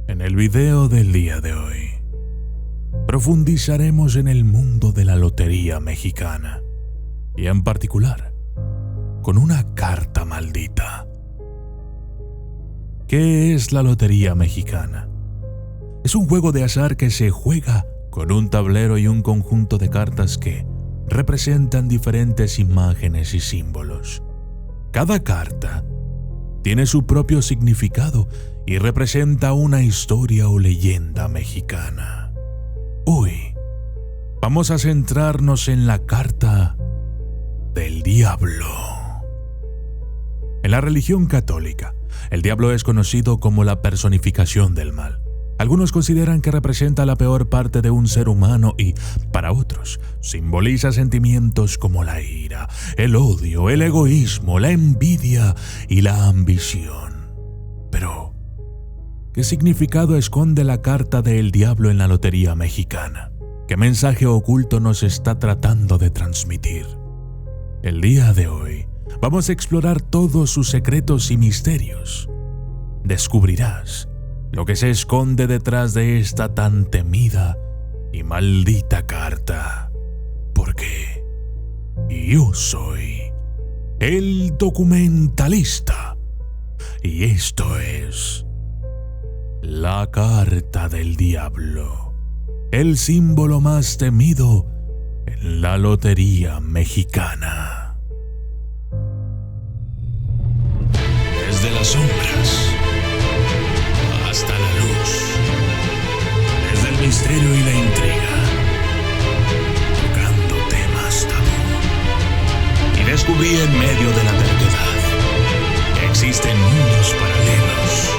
En el video del día de hoy, profundizaremos en el mundo de la lotería mexicana y en particular, con una carta maldita. ¿Qué es la lotería mexicana? Es un juego de azar que se juega con un tablero y un conjunto de cartas que representan diferentes imágenes y símbolos. Cada carta tiene su propio significado y representa una historia o leyenda mexicana. Hoy vamos a centrarnos en la carta del diablo. En la religión católica, el diablo es conocido como la personificación del mal. Algunos consideran que representa la peor parte de un ser humano y, para otros, simboliza sentimientos como la ira, el odio, el egoísmo, la envidia y la ambición. Pero, ¿qué significado esconde la carta del diablo en la lotería mexicana? ¿Qué mensaje oculto nos está tratando de transmitir? El día de hoy, vamos a explorar todos sus secretos y misterios. Descubrirás lo que se esconde detrás de esta tan temida y maldita carta. Porque yo soy el documentalista y esto es la carta del diablo, el símbolo más temido en la lotería mexicana. Desde las sombras hasta la luz, desde el misterio y la intriga, tocando temas tabú. Y descubrí en medio de la terquedad que existen mundos paralelos.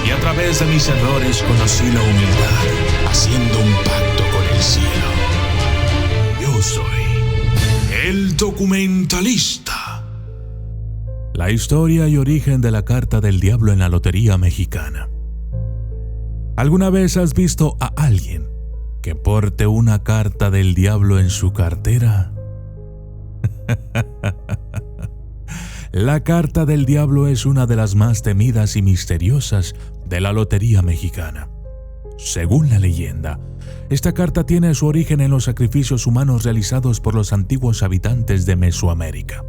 Y a través de mis errores conocí la humildad, haciendo un pacto con el cielo. Yo soy el documentalista. La historia y origen de la carta del diablo en la lotería mexicana. ¿Alguna vez has visto a alguien que porte una carta del diablo en su cartera? La carta del diablo es una de las más temidas y misteriosas de la lotería mexicana. Según la leyenda, esta carta tiene su origen en los sacrificios humanos realizados por los antiguos habitantes de Mesoamérica.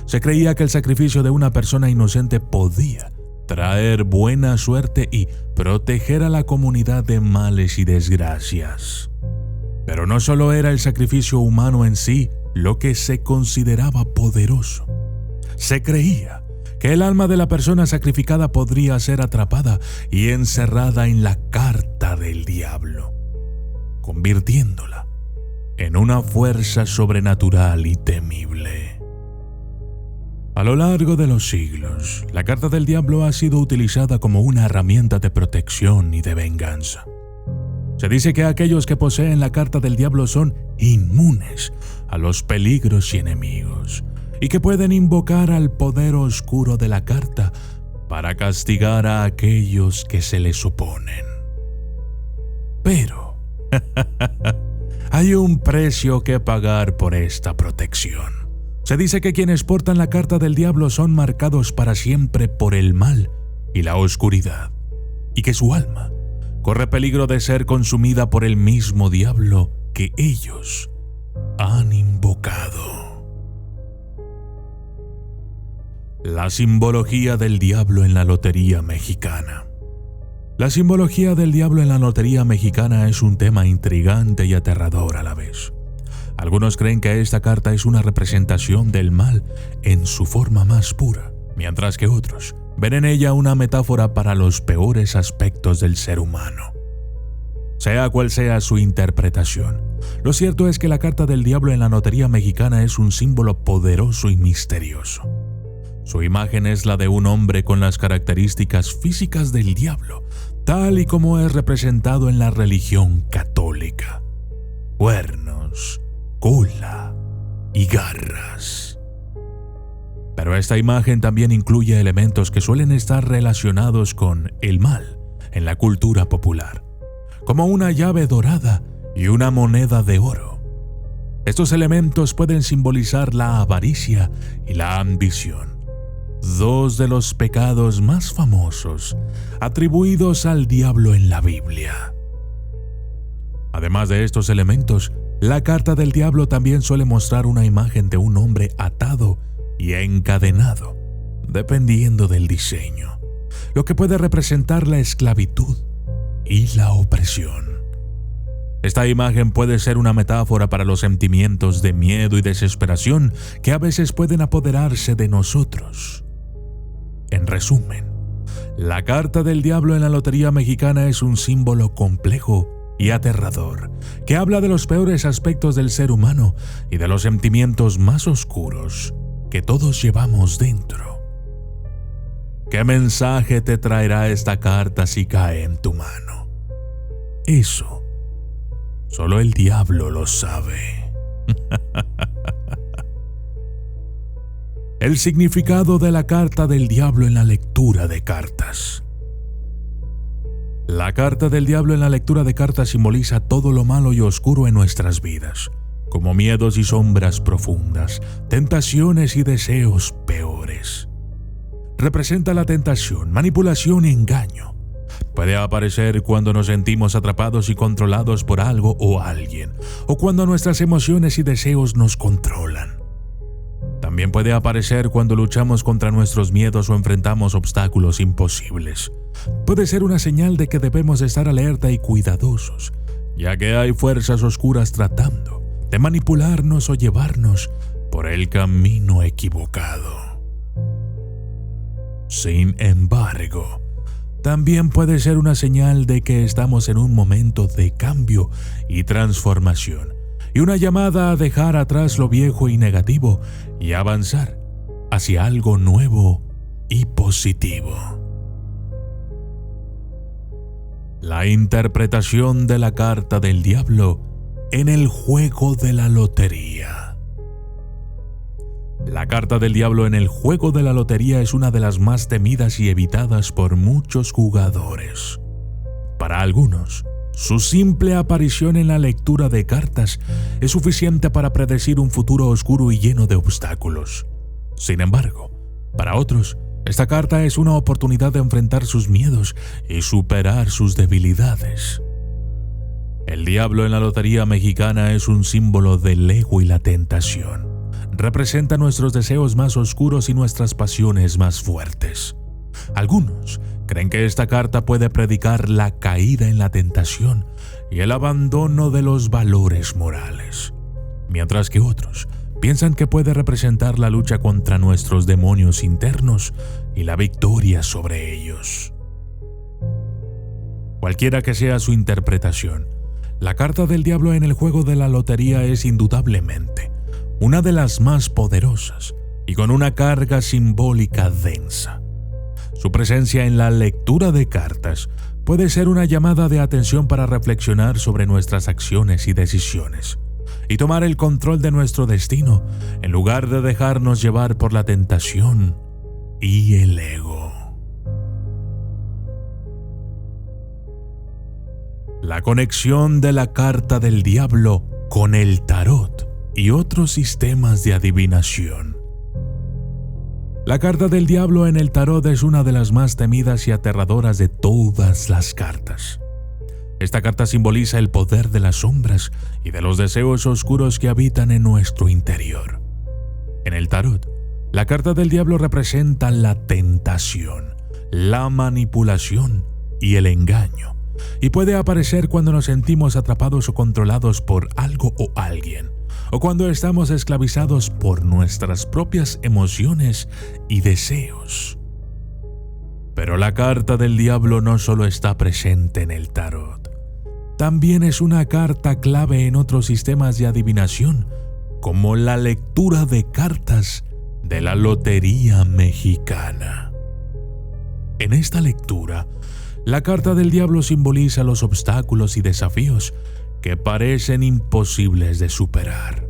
Se creía que el sacrificio de una persona inocente podía traer buena suerte y proteger a la comunidad de males y desgracias. Pero no solo era el sacrificio humano en sí lo que se consideraba poderoso. Se creía que el alma de la persona sacrificada podría ser atrapada y encerrada en la carta del diablo, convirtiéndola en una fuerza sobrenatural y temible. A lo largo de los siglos, la carta del diablo ha sido utilizada como una herramienta de protección y de venganza. Se dice que aquellos que poseen la carta del diablo son inmunes a los peligros y enemigos, y que pueden invocar al poder oscuro de la carta para castigar a aquellos que se les oponen. Pero hay un precio que pagar por esta protección. Se dice que quienes portan la carta del diablo son marcados para siempre por el mal y la oscuridad, y que su alma corre peligro de ser consumida por el mismo diablo que ellos han invocado. La simbología del diablo en la lotería mexicana. La simbología del diablo en la lotería mexicana es un tema intrigante y aterrador a la vez. Algunos creen que esta carta es una representación del mal en su forma más pura, mientras que otros ven en ella una metáfora para los peores aspectos del ser humano. Sea cual sea su interpretación, lo cierto es que la carta del diablo en la lotería mexicana es un símbolo poderoso y misterioso. Su imagen es la de un hombre con las características físicas del diablo, tal y como es representado en la religión católica. Cuernos, cola y garras. Pero esta imagen también incluye elementos que suelen estar relacionados con el mal en la cultura popular, como una llave dorada y una moneda de oro. Estos elementos pueden simbolizar la avaricia y la ambición. dos de los pecados más famosos atribuidos al diablo en la Biblia. Además de estos elementos, la carta del diablo también suele mostrar una imagen de un hombre atado y encadenado, dependiendo del diseño, lo que puede representar la esclavitud y la opresión. Esta imagen puede ser una metáfora para los sentimientos de miedo y desesperación que a veces pueden apoderarse de nosotros. En resumen, la carta del diablo en la lotería mexicana es un símbolo complejo y aterrador, que habla de los peores aspectos del ser humano y de los sentimientos más oscuros que todos llevamos dentro. ¿Qué mensaje te traerá esta carta si cae en tu mano? Eso solo el diablo lo sabe. El significado de la carta del diablo en la lectura de cartas. La carta del diablo en la lectura de cartas simboliza todo lo malo y oscuro en nuestras vidas, como miedos y sombras profundas, tentaciones y deseos peores. Representa la tentación, manipulación y engaño. Puede aparecer cuando nos sentimos atrapados y controlados por algo o alguien, o cuando nuestras emociones y deseos nos controlan. También puede aparecer cuando luchamos contra nuestros miedos o enfrentamos obstáculos imposibles. Puede ser una señal de que debemos estar alerta y cuidadosos, ya que hay fuerzas oscuras tratando de manipularnos o llevarnos por el camino equivocado. Sin embargo, también puede ser una señal de que estamos en un momento de cambio y transformación, y una llamada a dejar atrás lo viejo y negativo y avanzar hacia algo nuevo y positivo. La interpretación de la carta del diablo en el juego de la lotería. La carta del diablo en el juego de la lotería es una de las más temidas y evitadas por muchos jugadores. Para algunos, su simple aparición en la lectura de cartas es suficiente para predecir un futuro oscuro y lleno de obstáculos. Sin embargo, para otros, esta carta es una oportunidad de enfrentar sus miedos y superar sus debilidades. El diablo en la lotería mexicana es un símbolo del ego y la tentación. Representa nuestros deseos más oscuros y nuestras pasiones más fuertes. Algunos creen que esta carta puede predicar la caída en la tentación y el abandono de los valores morales, mientras que otros piensan que puede representar la lucha contra nuestros demonios internos y la victoria sobre ellos. Cualquiera que sea su interpretación, la carta del diablo en el juego de la lotería es indudablemente una de las más poderosas y con una carga simbólica densa. Su presencia en la lectura de cartas puede ser una llamada de atención para reflexionar sobre nuestras acciones y decisiones y tomar el control de nuestro destino en lugar de dejarnos llevar por la tentación y el ego. La conexión de la carta del diablo con el tarot y otros sistemas de adivinación. La carta del diablo en el tarot es una de las más temidas y aterradoras de todas las cartas. Esta carta simboliza el poder de las sombras y de los deseos oscuros que habitan en nuestro interior. En el tarot, la carta del diablo representa la tentación, la manipulación y el engaño, y puede aparecer cuando nos sentimos atrapados o controlados por algo o alguien, o cuando estamos esclavizados por nuestras propias emociones y deseos. Pero la carta del diablo no solo está presente en el tarot, también es una carta clave en otros sistemas de adivinación, como la lectura de cartas de la lotería mexicana. En esta lectura, la carta del diablo simboliza los obstáculos y desafíos que parecen imposibles de superar.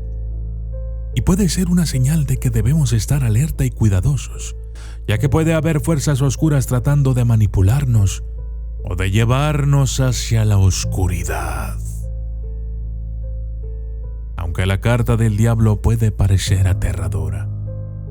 Y puede ser una señal de que debemos estar alerta y cuidadosos, ya que puede haber fuerzas oscuras tratando de manipularnos o de llevarnos hacia la oscuridad. Aunque la carta del diablo puede parecer aterradora,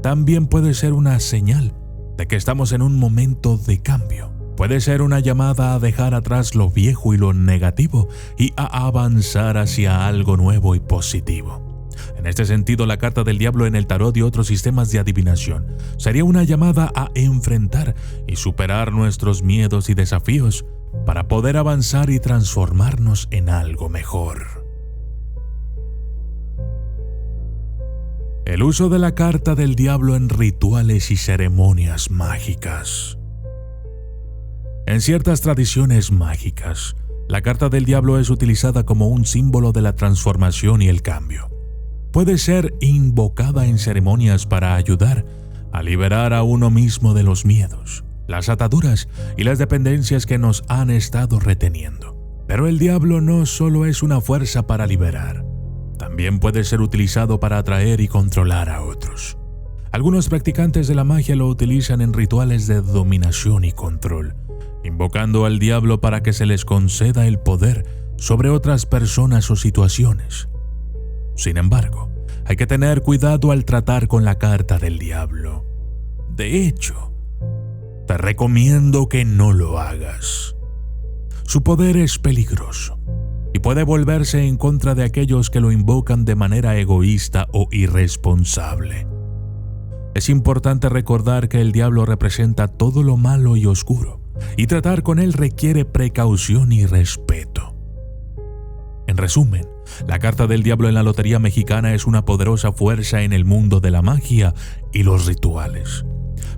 también puede ser una señal de que estamos en un momento de cambio. Puede ser una llamada a dejar atrás lo viejo y lo negativo y a avanzar hacia algo nuevo y positivo. En este sentido, la carta del diablo en el tarot y otros sistemas de adivinación sería una llamada a enfrentar y superar nuestros miedos y desafíos para poder avanzar y transformarnos en algo mejor. El uso de la carta del diablo en rituales y ceremonias mágicas. En ciertas tradiciones mágicas, la carta del diablo es utilizada como un símbolo de la transformación y el cambio. Puede ser invocada en ceremonias para ayudar a liberar a uno mismo de los miedos, las ataduras y las dependencias que nos han estado reteniendo. Pero el diablo no solo es una fuerza para liberar, también puede ser utilizado para atraer y controlar a otros. Algunos practicantes de la magia lo utilizan en rituales de dominación y control, invocando al diablo para que se les conceda el poder sobre otras personas o situaciones. Sin embargo, hay que tener cuidado al tratar con la carta del diablo. De hecho, te recomiendo que no lo hagas. Su poder es peligroso y puede volverse en contra de aquellos que lo invocan de manera egoísta o irresponsable. Es importante recordar que el diablo representa todo lo malo y oscuro, y tratar con él requiere precaución y respeto. En resumen, la carta del diablo en la lotería mexicana es una poderosa fuerza en el mundo de la magia y los rituales.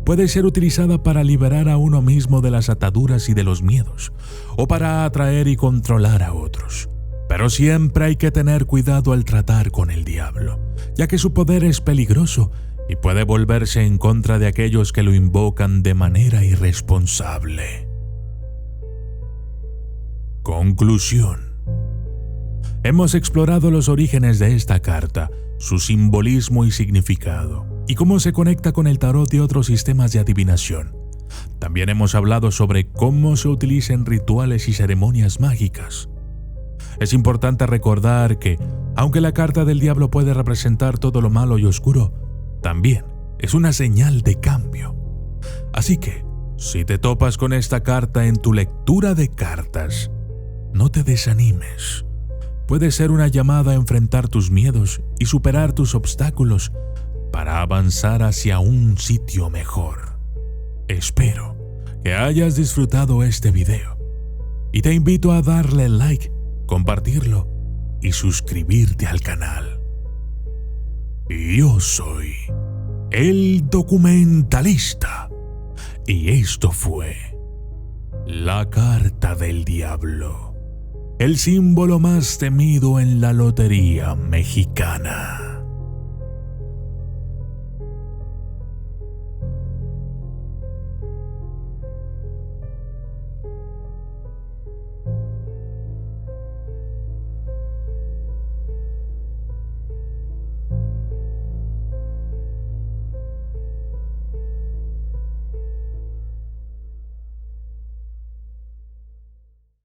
Puede ser utilizada para liberar a uno mismo de las ataduras y de los miedos, o para atraer y controlar a otros. Pero siempre hay que tener cuidado al tratar con el diablo, ya que su poder es peligroso y puede volverse en contra de aquellos que lo invocan de manera irresponsable. Conclusión. Hemos explorado los orígenes de esta carta, su simbolismo y significado, y cómo se conecta con el tarot y otros sistemas de adivinación. También hemos hablado sobre cómo se utiliza en rituales y ceremonias mágicas. Es importante recordar que, aunque la carta del diablo puede representar todo lo malo y oscuro, también es una señal de cambio. Así que, si te topas con esta carta en tu lectura de cartas, no te desanimes. Puede ser una llamada a enfrentar tus miedos y superar tus obstáculos para avanzar hacia un sitio mejor. Espero que hayas disfrutado este video y te invito a darle like, compartirlo y suscribirte al canal. Yo soy el Documentalista y esto fue la carta del diablo, el símbolo más temido en la lotería mexicana.